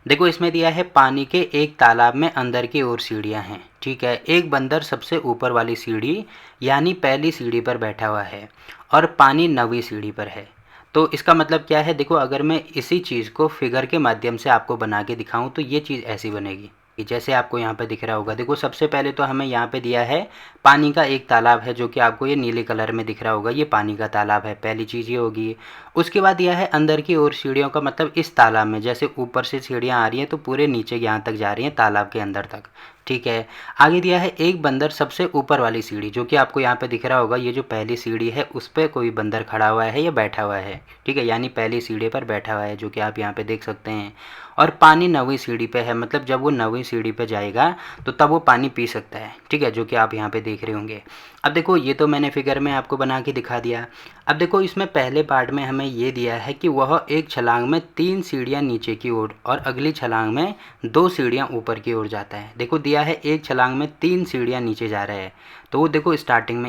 देखो इसमें दिया है पानी के एक तालाब में अंदर की ओर सीढ़ियाँ हैं, ठीक है। एक बंदर सबसे ऊपर वाली सीढ़ी यानी पहली सीढ़ी पर बैठा हुआ है और पानी 9वीं सीढ़ी पर है। तो इसका मतलब क्या है, देखो अगर मैं इसी चीज़ को फिगर के माध्यम से आपको बना के दिखाऊं तो ये चीज़ ऐसी बनेगी कि जैसे आपको यहाँ पे दिख रहा होगा। देखो सबसे पहले तो हमें यहाँ पे दिया है पानी का एक तालाब है, जो कि आपको ये नीले कलर में दिख रहा होगा, ये पानी का तालाब है, पहली चीज़ ये होगी। उसके बाद दिया है अंदर की ओर सीढ़ियों का मतलब इस तालाब में जैसे ऊपर से सीढ़ियाँ आ रही हैं तो पूरे नीचे यहाँ तक जा रही हैं तालाब के अंदर तक, ठीक है। आगे दिया है एक बंदर सबसे ऊपर वाली सीढ़ी, जो कि आपको यहाँ पे दिख रहा होगा, ये जो पहली सीढ़ी है उस पर कोई बंदर खड़ा हुआ है या बैठा हुआ है, ठीक है, यानी पहली सीढ़ी पर बैठा हुआ है, जो कि आप यहाँ पे देख सकते हैं। और पानी 9वीं सीढ़ी पे है, मतलब जब वो 9वीं सीढ़ी पे जाएगा तो तब वो पानी पी सकता है, ठीक है, जो कि आप यहाँ पे देख रहे होंगे। अब देखो ये तो मैंने फिगर में आपको बना के दिखा दिया। अब देखो इसमें पहले पार्ट में हमें ये दिया है कि वह एक छलांग में 3 सीढ़ियाँ नीचे की ओर और अगली छलांग में 2 सीढ़ियाँ ऊपर की ओर जाता है। देखो दिया है एक छलांग में 3 सीढ़ियाँ नीचे जा रहा है, तो वो देखो स्टार्टिंग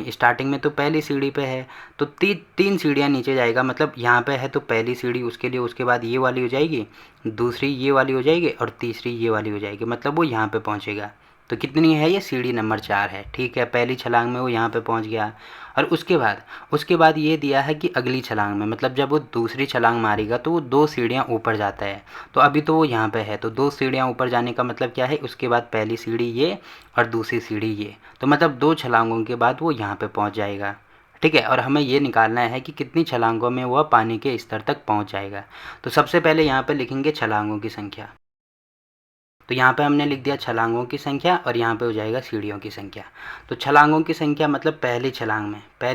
में तो पहली सीढ़ी पे है तो 3 सीढ़ियाँ नीचे जाएगा, मतलब यहाँ पे है तो पहली सीढ़ी उसके लिए, उसके बाद ये वाली हो जाएगी, दूसरी ये वाली हो जाएगी और तीसरी ये वाली हो जाएगी, मतलब वो यहाँ पे पहुँचेगा। तो कितनी है, ये सीढ़ी नंबर 4 है, ठीक है। पहली छलांग में वो यहाँ पे पहुँच गया। और उसके बाद ये दिया है कि अगली छलांग में, मतलब जब वो दूसरी छलांग मारेगा तो वो 2 सीढ़ियाँ ऊपर जाता है। तो अभी तो वो यहाँ पे है, तो 2 सीढ़ियाँ ऊपर जाने का मतलब क्या है, उसके बाद पहली सीढ़ी ये और दूसरी सीढ़ी ये, तो मतलब 2 छलांगों के बाद वो यहाँ पे पहुँच जाएगा, ठीक है। और हमें ये निकालना है कि कितनी छलांगों में वह पानी के स्तर तक पहुँच जाएगा। तो सबसे पहले यहाँ पे लिखेंगे छलांगों की संख्या। तो यहाँ पे हमने लिख दिया छलांगों की संख्या और यहाँ पे हो जाएगा सीढ़ियों की संख्या। तो छलांगों की संख्या मतलब पहली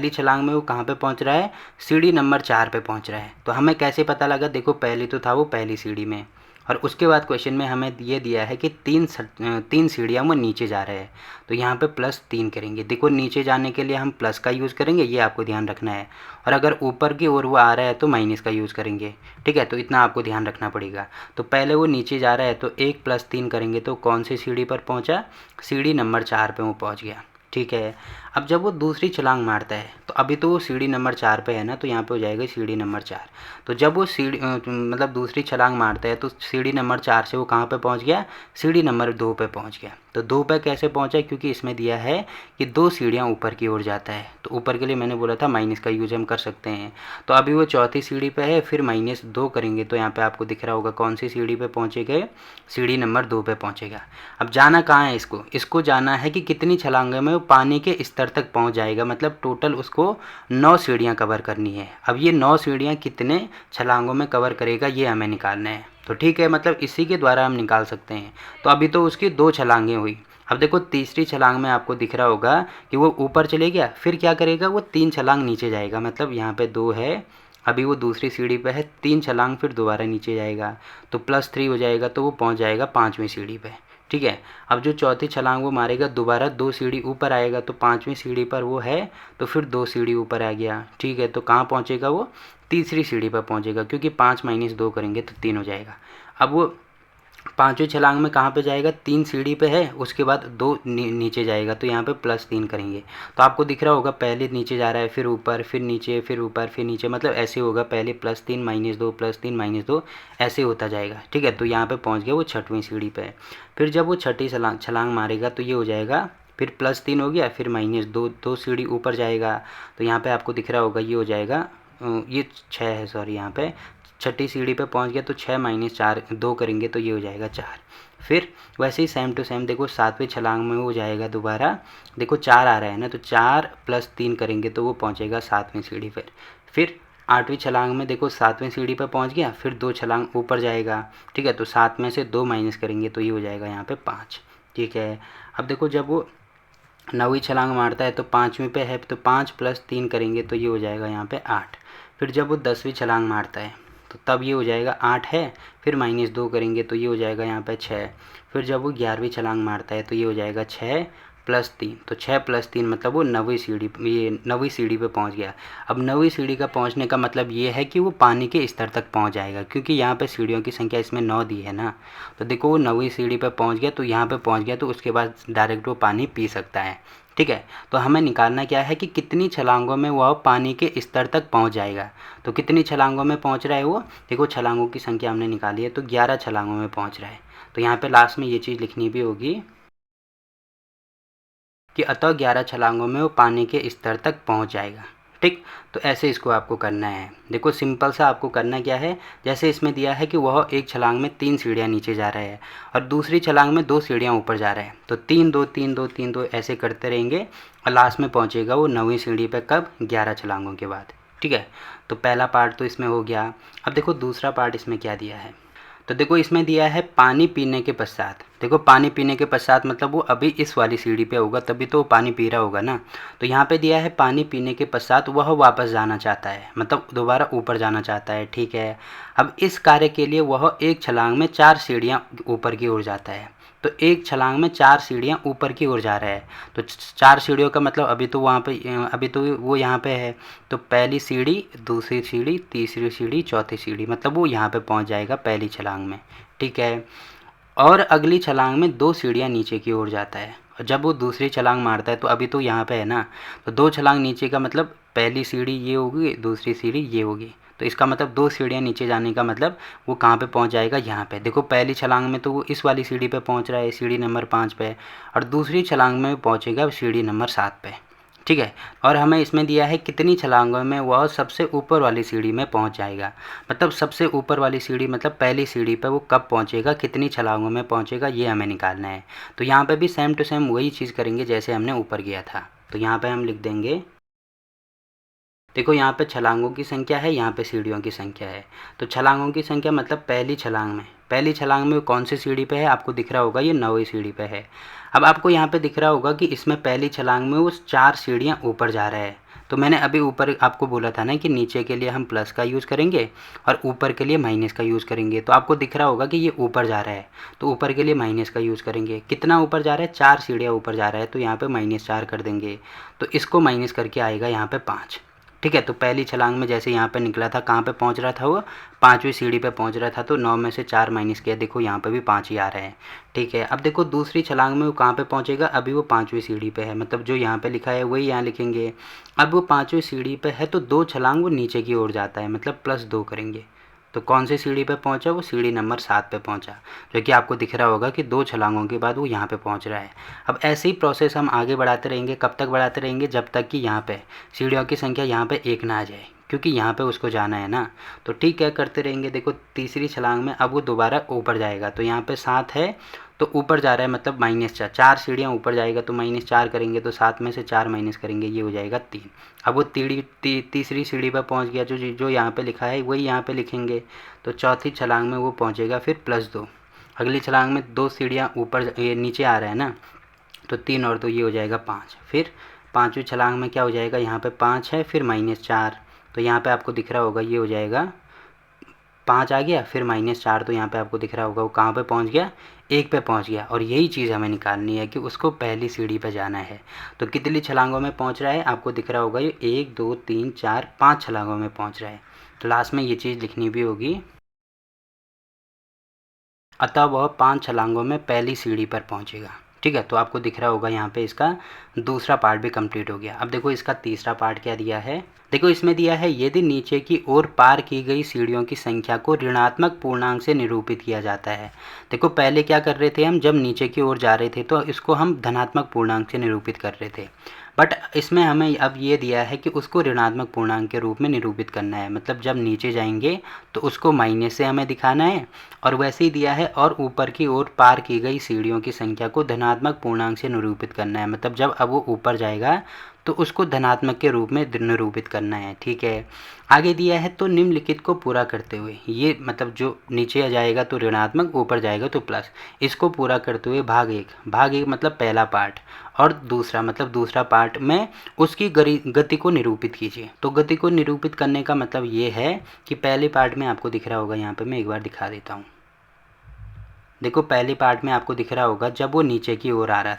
छलांग में वो कहाँ पे पहुँच रहा है, सीढ़ी नंबर 4 पे पहुँच रहा है। तो हमें कैसे पता लगा, देखो पहली तो था वो पहली सीढ़ी में, और उसके बाद क्वेश्चन में हमें ये दिया है कि 3 सीढ़ियाँ वो नीचे जा रहे हैं, तो यहाँ पे +3 करेंगे। देखो नीचे जाने के लिए हम प्लस का यूज़ करेंगे, ये आपको ध्यान रखना है, और अगर ऊपर की ओर वो आ रहा है तो माइनस का यूज़ करेंगे, ठीक है। तो इतना आपको ध्यान रखना पड़ेगा। तो पहले वो नीचे जा रहा है तो 1 + 3 करेंगे तो कौन सी सीढ़ी पर पहुँचा, सीढ़ी नंबर 4 पे वो पहुँच गया, ठीक है। अब जब वो दूसरी छलांग मारता है तो अभी तो वो सीढ़ी नंबर 4 पे है ना, तो यहाँ पे हो जाएगा सीढ़ी नंबर 4। तो जब वो मतलब दूसरी छलांग मारता है तो सीढ़ी नंबर 4 से वो कहाँ पे पहुँच गया, सीढ़ी नंबर 2 पे पहुँच गया। तो 2 पे कैसे पहुँचा, क्योंकि इसमें दिया है कि 2 सीढ़ियाँ ऊपर की ओर जाता है, तो ऊपर के लिए मैंने बोला था माइनस का यूज़ हम कर सकते हैं। तो अभी वो चौथी सीढ़ी पे है, फिर -2 करेंगे तो यहाँ पे आपको दिख रहा होगा कौन सी सीढ़ी पे पहुँचेगा, सीढ़ी नंबर 2 पे पहुँचेगा। अब जाना कहाँ है इसको जाना है कि कितनी छलांगों में वो पानी के स्तर तक पहुँच जाएगा, मतलब टोटल उसको 9 सीढ़ियाँ कवर करनी है। अब ये 9 सीढ़ियाँ कितने छलांगों में कवर करेगा ये हमें निकालना है, तो ठीक है, मतलब इसी के द्वारा हम निकाल सकते हैं। तो अभी तो उसकी 2 छलांगें हुई। अब देखो तीसरी छलांग में आपको दिख रहा होगा कि वो ऊपर चले गया, फिर क्या करेगा, वो 3 छलांग नीचे जाएगा, मतलब यहाँ पे 2 है, अभी वो दूसरी सीढ़ी पे है, 3 छलांग फिर दोबारा नीचे जाएगा, तो +3 हो जाएगा, तो वो पहुँच जाएगा 5वीं सीढ़ी पे, ठीक है। अब जो चौथी छलांग वो मारेगा दोबारा 2 सीढ़ी ऊपर आएगा, तो 5वीं सीढ़ी पर वो है, तो फिर 2 सीढ़ी ऊपर आ गया, ठीक है। तो कहाँ पहुँचेगा वो, तीसरी सीढ़ी पर पहुँचेगा, क्योंकि 5 - 2 करेंगे तो 3 हो जाएगा। अब वो 5वीं छलांग में कहाँ पे जाएगा, 3 सीढ़ी पे है, उसके बाद 2 नीचे जाएगा, तो यहाँ पे +3 करेंगे। तो आपको दिख रहा होगा पहले नीचे जा रहा है, फिर ऊपर, फिर नीचे, फिर ऊपर, फिर नीचे, मतलब ऐसे होगा, पहले +3 -2 +3 -2 ऐसे होता जाएगा, ठीक है। तो यहाँ पे पहुँच गया वो 6वीं सीढ़ी पे। फिर जब वो छठी छलांग मारेगा तो ये हो जाएगा, फिर +3 हो गया, फिर -2, 2 सीढ़ी ऊपर जाएगा, तो यहाँ पे आपको दिख रहा होगा ये हो जाएगा, ये 6 है, सॉरी, यहाँ पे छठी सीढ़ी पे पहुँच गया, तो 6 - 4 2 करेंगे तो ये हो जाएगा 4। फिर वैसे ही सेम टू सेम देखो 7वीं छलांग में वो जाएगा दोबारा, देखो 4 आ रहा है ना, तो 4 + 3 करेंगे तो वो पहुँचेगा 7वीं सीढ़ी पर। फिर 8वीं छलांग में देखो 7वीं सीढ़ी पर पहुँच गया, फिर 2 छलांग ऊपर जाएगा, ठीक है। तो 7 में से 2 माइनस करेंगे तो ये हो जाएगा यहाँ पे 5, ठीक है। अब देखो जब वो 9वीं छलांग मारता है तो 5वीं पे है, तो 5 + 3 करेंगे तो ये हो जाएगा यहाँ पे 8। फिर जब वो 10वीं छलांग मारता है तो तब ये हो जाएगा 8 है, फिर -2 करेंगे तो ये हो जाएगा यहाँ पे 6। फिर जब वो 11वीं छलांग मारता है तो ये हो जाएगा 6 + 3, तो 6 + 3 मतलब वो 9वीं सीढ़ी पे पहुँच गया। अब 9वीं सीढ़ी का पहुँचने का मतलब ये है कि वो पानी के स्तर तक पहुँच जाएगा, क्योंकि यहाँ पे सीढ़ियों की संख्या इसमें 9 दी है ना। तो देखो वो 9वीं सीढ़ी पे पहुँच गया, तो यहाँ पे पहुँच गया, तो उसके बाद डायरेक्ट वो पानी पी सकता है, ठीक है। तो हमें निकालना क्या है कि कितनी छलांगों में वह पानी के स्तर तक पहुंच जाएगा। तो कितनी छलांगों में पहुंच रहा है वो, देखो छलांगों की संख्या हमने निकाली है, तो 11 छलांगों में पहुंच रहा है। तो यहाँ पे लास्ट में ये चीज़ लिखनी भी होगी कि अतः 11 छलांगों में वो पानी के स्तर तक पहुंच जाएगा। ठीक, तो ऐसे इसको आपको करना है। देखो सिंपल सा आपको करना क्या है, जैसे इसमें दिया है कि वह एक छलांग में 3 सीढ़ियाँ नीचे जा रहा है और दूसरी छलांग में 2 सीढ़ियाँ ऊपर जा रहा है, तो 3 2 3 2 3 2 ऐसे करते रहेंगे और लास्ट में पहुँचेगा वो 9वीं सीढ़ी पर कब, 11 छलांगों के बाद। ठीक है, तो पहला पार्ट तो इसमें हो गया। अब देखो दूसरा पार्ट इसमें क्या दिया है, तो देखो इसमें दिया है पानी पीने के पश्चात। देखो पानी पीने के पश्चात मतलब वो अभी इस वाली सीढ़ी पे होगा, तभी तो वो पानी पी रहा होगा ना। तो यहाँ पे दिया है पानी पीने के पश्चात वह वापस जाना चाहता है, मतलब दोबारा ऊपर जाना चाहता है। ठीक है, अब इस कार्य के लिए वह एक छलांग में 4 सीढ़ियाँ ऊपर की ओर जाता है। तो एक छलांग में 4 सीढ़ियाँ ऊपर की ओर जा रहा है। तो 4 सीढ़ियों का मतलब अभी तो वहाँ पे अभी तो वो यहाँ पे है, तो पहली सीढ़ी, दूसरी सीढ़ी, तीसरी सीढ़ी, चौथी सीढ़ी, मतलब वो यहाँ पे पहुँच जाएगा पहली छलांग में। ठीक है, और अगली छलांग में 2 सीढ़ियाँ नीचे की ओर जाता है और जब वो दूसरी छलांग मारता है तो अभी तो यहाँ पे है ना, तो 2 छलांग नीचे का मतलब पहली सीढ़ी ये होगी, दूसरी सीढ़ी ये होगी। तो इसका मतलब 2 सीढ़ियाँ नीचे जाने का मतलब वो कहाँ पे पहुँच जाएगा, यहाँ पे। देखो पहली छलांग में तो वो इस वाली सीढ़ी पे पहुँच रहा है, सीढ़ी नंबर 5 पे, और दूसरी छलांग में पहुँचेगा सीढ़ी नंबर 7 पे। ठीक है, और हमें इसमें दिया है कितनी छलांगों में वह सबसे ऊपर वाली सीढ़ी में पहुंच जाएगा। मतलब सबसे ऊपर वाली सीढ़ी मतलब पहली सीढ़ी पर वो कब पहुंचेगा, कितनी छलांगों में पहुंचेगा, ये हमें निकालना है। तो यहाँ पे भी सेम टू सेम वही चीज़ करेंगे जैसे हमने ऊपर किया था। तो यहाँ पे हम लिख देंगे, देखो यहाँ पे छलांगों की संख्या है, यहाँ पे सीढ़ियों की संख्या है। तो छलांगों की संख्या मतलब पहली छलांग में कौन सी सीढ़ी पे है, आपको दिख रहा होगा ये 9वीं सीढ़ी पे है। अब आपको यहाँ पे दिख रहा होगा कि इसमें पहली छलांग में वो 4 सीढ़ियाँ ऊपर जा रहा है। तो मैंने अभी ऊपर आपको बोला था ना कि नीचे के लिए हम प्लस का यूज़ करेंगे और ऊपर के लिए माइनस का यूज़ करेंगे। तो आपको दिख रहा होगा कि ये ऊपर जा रहा है, तो ऊपर के लिए माइनस का यूज़ करेंगे। कितना ऊपर जा रहा है, 4 सीढ़ियाँ ऊपर जा रहा है, तो यहाँ पे -4 कर देंगे। तो इसको माइनस करके आएगा यहाँ पे 5। ठीक है, तो पहली छलांग में जैसे यहाँ पे निकला था, कहाँ पे पहुँच रहा था वो, 5वीं सीढ़ी पे पहुँच रहा था। तो 9 में से 4 माइनस किया, देखो यहाँ पे भी 5 ही आ रहे हैं। ठीक है, अब देखो दूसरी छलांग में वो कहाँ पे पहुँचेगा, अभी वो 5वीं सीढ़ी पे है, मतलब जो यहाँ पे लिखा है वही यहाँ लिखेंगे। अब वो 5वीं सीढ़ी पे है तो 2 छलांग वो नीचे की ओर जाता है, मतलब +2 करेंगे। तो कौन सी सीढ़ी पे पहुँचा, वो सीढ़ी नंबर 7 पे पहुँचा, जो कि आपको दिख रहा होगा कि 2 छलांगों के बाद वो यहाँ पे पहुँच रहा है। अब ऐसे ही प्रोसेस हम आगे बढ़ाते रहेंगे, कब तक बढ़ाते रहेंगे, जब तक कि यहाँ पे सीढ़ियों की संख्या यहाँ पे 1 ना आ जाए, क्योंकि यहाँ पे उसको जाना है ना। तो ठीक है, करते रहेंगे। देखो तीसरी छलांग में अब वो दोबारा ऊपर जाएगा, तो यहाँ पे 7 है तो ऊपर जा रहा है, मतलब -4, 4 सीढ़ियाँ ऊपर जाएगा तो -4 करेंगे, तो 7 में से 4 माइनस करेंगे, ये हो जाएगा 3। अब वो तीसरी सीढ़ी पर पहुँच गया, जो यहाँ पे लिखा है वही यहाँ पे लिखेंगे। तो चौथी छलांग में वो पहुँचेगा फिर +2। अगली छलांग में 2 सीढ़ियाँ ऊपर ये नीचे आ रहा है ना, तो 3 और 2 ये हो जाएगा 5। फिर 5वीं छलांग में क्या हो जाएगा, यहाँ पे 5 है फिर -4, तो यहाँ पे आपको दिख रहा होगा ये हो जाएगा 5 आ गया, फिर -4, तो यहाँ पे आपको दिख रहा होगा वो कहाँ पे पहुँच गया, 1 पे पहुँच गया। और यही चीज़ हमें निकालनी है कि उसको पहली सीढ़ी पे जाना है। तो कितनी छलांगों में पहुँच रहा है, आपको दिख रहा होगा ये 1 2 3 4 5 छलांगों में पहुँच रहा है। तो लास्ट में ये चीज़ लिखनी भी होगी, अतः वह 5 छलांगों में पहली सीढ़ी पर पहुँचेगा। ठीक है, तो आपको दिख रहा होगा यहाँ पे इसका दूसरा पार्ट भी कंप्लीट हो गया। अब देखो इसका तीसरा पार्ट क्या दिया है, देखो इसमें दिया है यदि नीचे की ओर पार की गई सीढ़ियों की संख्या को ऋणात्मक पूर्णांक से निरूपित किया जाता है। देखो पहले क्या कर रहे थे हम, जब नीचे की ओर जा रहे थे तो इसको हम धनात्मक पूर्णांक से निरूपित कर रहे थे, बट इसमें हमें अब ये दिया है कि उसको ऋणात्मक पूर्णांक के रूप में निरूपित करना है। मतलब जब नीचे जाएंगे तो उसको माइनस से हमें दिखाना है, और वैसे ही दिया है और ऊपर की ओर पार की गई सीढ़ियों की संख्या को धनात्मक पूर्णांक से निरूपित करना है। मतलब जब अब वो ऊपर जाएगा तो उसको धनात्मक के रूप में निरूपित करना है। ठीक है, आगे दिया है तो निम्नलिखित को पूरा करते हुए, ये मतलब जो नीचे जाएगा तो ऋणात्मक, ऊपर जाएगा तो प्लस, इसको पूरा करते हुए भाग एक मतलब पहला पार्ट, और दूसरा मतलब दूसरा पार्ट में उसकी गति को निरूपित कीजिए। तो गति को निरूपित करने का मतलब ये है कि पहले पार्ट में आपको दिख रहा होगा, यहाँ पे मैं एक बार दिखा देता हूँ। देखो पहले पार्ट में आपको दिख रहा होगा जब वो नीचे की ओर आ रहा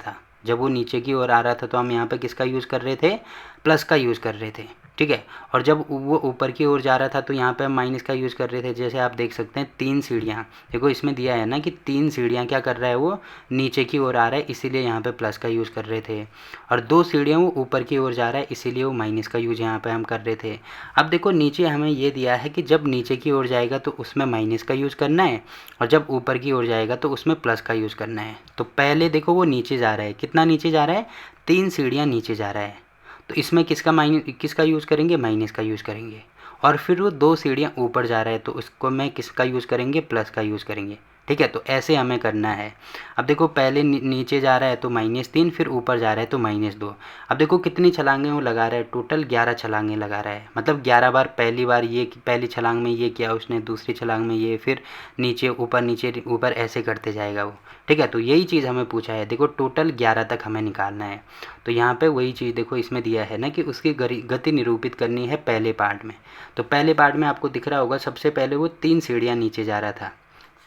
था, तो हम यहाँ पे किसका यूज़ कर रहे थे, प्लस का यूज़ कर रहे थे, ठीक है। और जब वो ऊपर की ओर जा रहा था तो यहाँ पे हम माइनस का यूज़ कर रहे थे। जैसे आप देख सकते हैं 3 सीढ़ियाँ, देखो इसमें दिया है ना कि 3 सीढ़ियाँ क्या कर रहा है, वो नीचे की ओर आ रहा है, इसीलिए यहाँ पे प्लस का यूज़ कर रहे थे। और 2 सीढ़ियाँ वो ऊपर की ओर जा रहा है, इसीलिए वो माइनस का यूज़ यहाँ पे हम कर रहे थे। अब देखो नीचे हमें ये दिया है कि जब नीचे की ओर जाएगा तो उसमें माइनस का यूज़ करना है, और जब ऊपर की ओर जाएगा तो उसमें प्लस का यूज़ करना है। तो पहले देखो वो नीचे जा रहा है, कितना नीचे जा रहा है, 3 सीढ़ियाँ नीचे जा रहा है, तो इसमें किसका यूज़ करेंगे, माइनस का यूज़ करेंगे। और फिर वो 2 सीढ़ियाँ ऊपर जा रहा है तो उसको मैं किसका यूज़ करेंगे, प्लस का यूज़ करेंगे, ठीक है। तो ऐसे हमें करना है। अब देखो पहले नीचे जा रहा है तो -3, फिर ऊपर जा रहा है तो -2। अब देखो कितनी छलांगें वो लगा रहा है, टोटल 11 छलांगें लगा रहा है, मतलब 11 बार, पहली बार ये पहली छलांग में ये किया उसने, दूसरी छलांग में ये, फिर नीचे ऊपर ऐसे करते जाएगा वो, ठीक है। तो यही चीज़ हमें पूछा है, देखो टोटल 11 तक हमें निकालना है। तो यहाँ पे वही चीज़ देखो इसमें दिया है ना कि उसकी गति निरूपित करनी है पहले पार्ट में। तो पहले पार्ट में आपको दिख रहा होगा सबसे पहले वो 3 सीढ़ियाँ नीचे जा रहा था,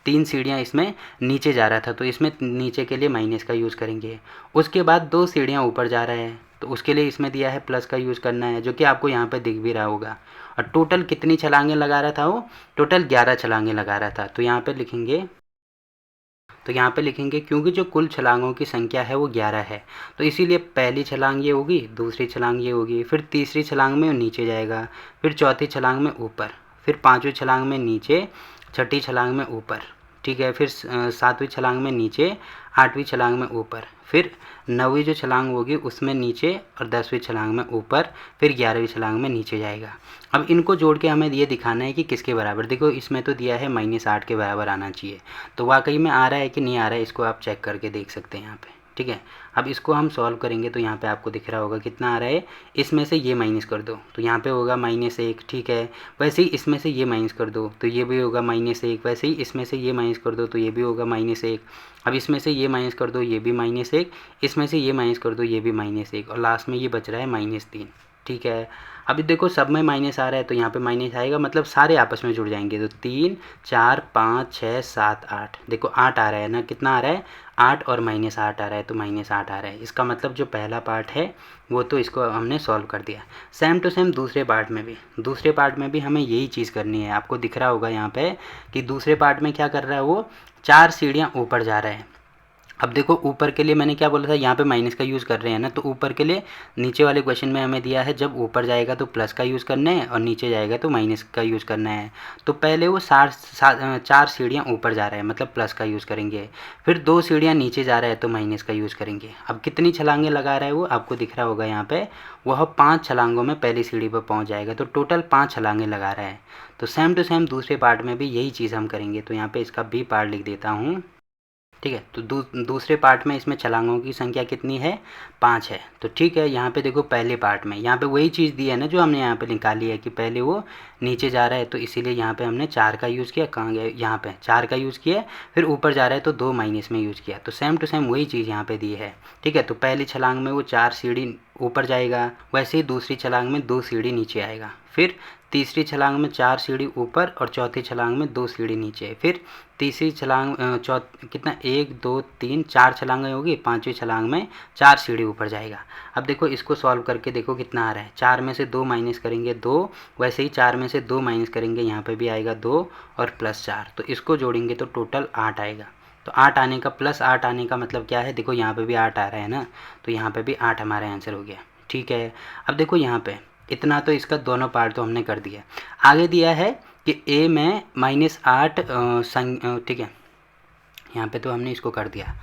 3 सीढ़ियाँ इसमें नीचे जा रहा था, तो इसमें नीचे के लिए माइनस का यूज़ करेंगे। उसके बाद 2 सीढ़ियाँ ऊपर जा रहा है तो उसके लिए इसमें दिया है प्लस का यूज़ करना है, जो कि आपको यहाँ पे दिख भी रहा होगा। और टोटल कितनी छलांगें लगा रहा था वो, टोटल 11 छलांगें लगा रहा था। तो यहाँ पे लिखेंगे क्योंकि जो कुल छलांगों की संख्या है वो 11 है, तो इसीलिए पहली छलांग ये होगी, दूसरी छलांग ये होगी, फिर तीसरी छलांग में नीचे जाएगा, फिर चौथी छलांग में ऊपर, फिर पाँचवीं छलांग में नीचे, छठी छलांग में ऊपर, ठीक है, फिर सातवीं छलांग में नीचे, आठवीं छलांग में ऊपर, फिर नौवीं जो छलांग होगी उसमें नीचे, और 10वीं छलांग में ऊपर, फिर 11वीं छलांग में नीचे जाएगा। अब इनको जोड़ के हमें ये दिखाना है कि किसके बराबर, देखो इसमें तो दिया है -8 के बराबर आना चाहिए, तो वाकई में आ रहा है कि नहीं आ रहा है, इसको आप चेक करके देख सकते हैं यहाँ पे, ठीक है। अब इसको हम सॉल्व करेंगे तो यहाँ पे आपको दिख रहा होगा कितना आ रहा है, इसमें से ये माइनस कर दो तो यहाँ पे होगा -1, ठीक है। वैसे ही इसमें से ये माइनस कर दो तो ये भी होगा -1, वैसे ही इसमें से ये माइनस कर दो तो ये भी होगा -1। अब इसमें से ये माइनस कर दो, ये भी -1, इसमें से ये माइनस कर दो, ये भी -1, और लास्ट में ये बच रहा है -3, ठीक है। अभी देखो सब में माइनस आ रहा है तो यहाँ पे माइनस आएगा, मतलब सारे आपस में जुड़ जाएंगे, तो 3, 4, 5, 6, 7, 8, देखो 8 आ रहा है ना, कितना आ रहा है, 8 और -8 आ रहा है, तो -8 आ रहा है। इसका मतलब जो पहला पार्ट है वो तो इसको हमने सॉल्व कर दिया। सेम टू सेम दूसरे पार्ट में भी हमें यही चीज़ करनी है। आपको दिख रहा होगा यहाँ पे कि दूसरे पार्ट में क्या कर रहा है, वो 4 सीढ़ियाँ ऊपर जा रहा है। अब देखो ऊपर के लिए मैंने क्या बोला था, यहाँ पे माइनस का यूज़ कर रहे हैं ना, तो ऊपर के लिए नीचे वाले क्वेश्चन में हमें दिया है जब ऊपर जाएगा तो प्लस का यूज़ करना है और नीचे जाएगा तो माइनस का यूज़ करना है। तो पहले वो 4 सीढ़ियाँ ऊपर जा रहा है, मतलब प्लस का यूज़ करेंगे, फिर 2 सीढ़ियाँ नीचे जा रहा है तो माइनस का यूज़ करेंगे। अब कितनी छलांगें लगा रहा है वो आपको दिख रहा होगा यहाँ पे, वह 5 छलांगों में पहली सीढ़ी पर पहुँच जाएगा, तो टोटल 5 छलांगें लगा रहा है। तो सेम टू सेम दूसरे पार्ट में भी यही चीज़ हम करेंगे, तो यहाँ पर इसका बी पार्ट लिख देता हूँ, ठीक है। तो दूसरे पार्ट में इसमें छलांगों की संख्या कितनी है, 5 है। तो ठीक है, यहाँ पे देखो पहले पार्ट में यहाँ पे वही चीज़ दी है ना जो हमने यहाँ पे निकाली है कि पहले वो नीचे जा रहा है, तो इसीलिए यहाँ पे हमने 4 का यूज़ किया, कहाँ गया, यहाँ पे 4 का यूज़ किया, फिर ऊपर जा रहा है तो 2 माइनस में यूज़ किया, तो सेम टू सेम वही चीज़ यहाँ पे दी है, ठीक है। तो पहली छलांग में वो 4 सीढ़ी ऊपर जाएगा, वैसे ही दूसरी छलांग में 2 सीढ़ी नीचे आएगा, फिर तीसरी छलांग में 4 सीढ़ी ऊपर और चौथी छलांग में 2 सीढ़ी नीचे, फिर तीसरी छलांग कितना 1, 2, 3, 4 छलांगें होगी, पाँचवीं छलांग में 4 सीढ़ी ऊपर जाएगा। अब देखो इसको सॉल्व करके देखो कितना आ रहा है, 4 में से 2 माइनस करेंगे 2, वैसे ही 4 में से 2 माइनस करेंगे यहाँ पे भी आएगा 2 और +4, तो इसको जोड़ेंगे तो टोटल 8 आएगा। तो 8 आने का +8 आने का मतलब क्या है, देखो यहाँ पे भी 8 आ रहा है ना, तो यहाँ पे भी 8 हमारा आंसर हो गया, ठीक है। अब देखो यहाँ पे इतना तो इसका दोनों पार्ट तो हमने कर दिया। आगे दिया है कि a में -8 ठीक है, यहाँ पे तो हमने इसको कर दिया।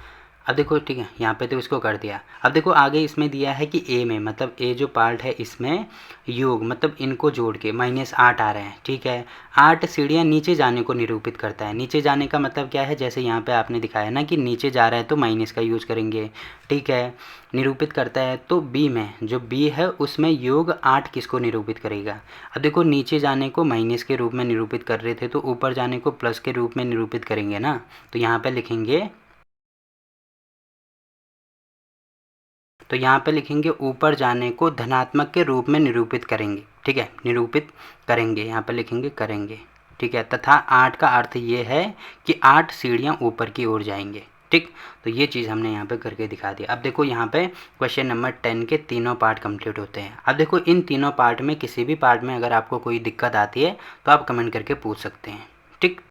अब देखो ठीक है, यहाँ पे तो इसको कर दिया। अब देखो आगे इसमें दिया है कि a में, मतलब a जो पार्ट है इसमें योग, मतलब इनको जोड़ के -8 आ रहे हैं, ठीक है। 8 सीढ़ियाँ नीचे जाने को निरूपित करता है। नीचे जाने का मतलब क्या है, जैसे यहाँ पे आपने दिखाया ना कि नीचे जा रहा है तो माइनस का यूज़ करेंगे, ठीक है। निरूपित करता है तो b में, जो b है उसमें योग 8 किसको निरूपित करेगा। अब देखो नीचे जाने को माइनस के रूप में निरूपित कर रहे थे तो ऊपर जाने को प्लस के रूप में निरूपित करेंगे ना, तो यहाँ पे लिखेंगे, तो यहाँ पे लिखेंगे ऊपर जाने को धनात्मक के रूप में निरूपित करेंगे, ठीक है, निरूपित करेंगे, यहाँ पे लिखेंगे करेंगे, ठीक है। तथा 8 का अर्थ ये है कि 8 सीढ़ियाँ ऊपर की ओर जाएंगे, ठीक। तो ये चीज़ हमने यहाँ पे करके दिखा दिया। अब देखो यहाँ पे क्वेश्चन नंबर 10 के तीनों पार्ट कंप्लीट होते हैं। अब देखो इन तीनों पार्ट में किसी भी पार्ट में अगर आपको कोई दिक्कत आती है तो आप कमेंट करके पूछ सकते हैं। ठीक।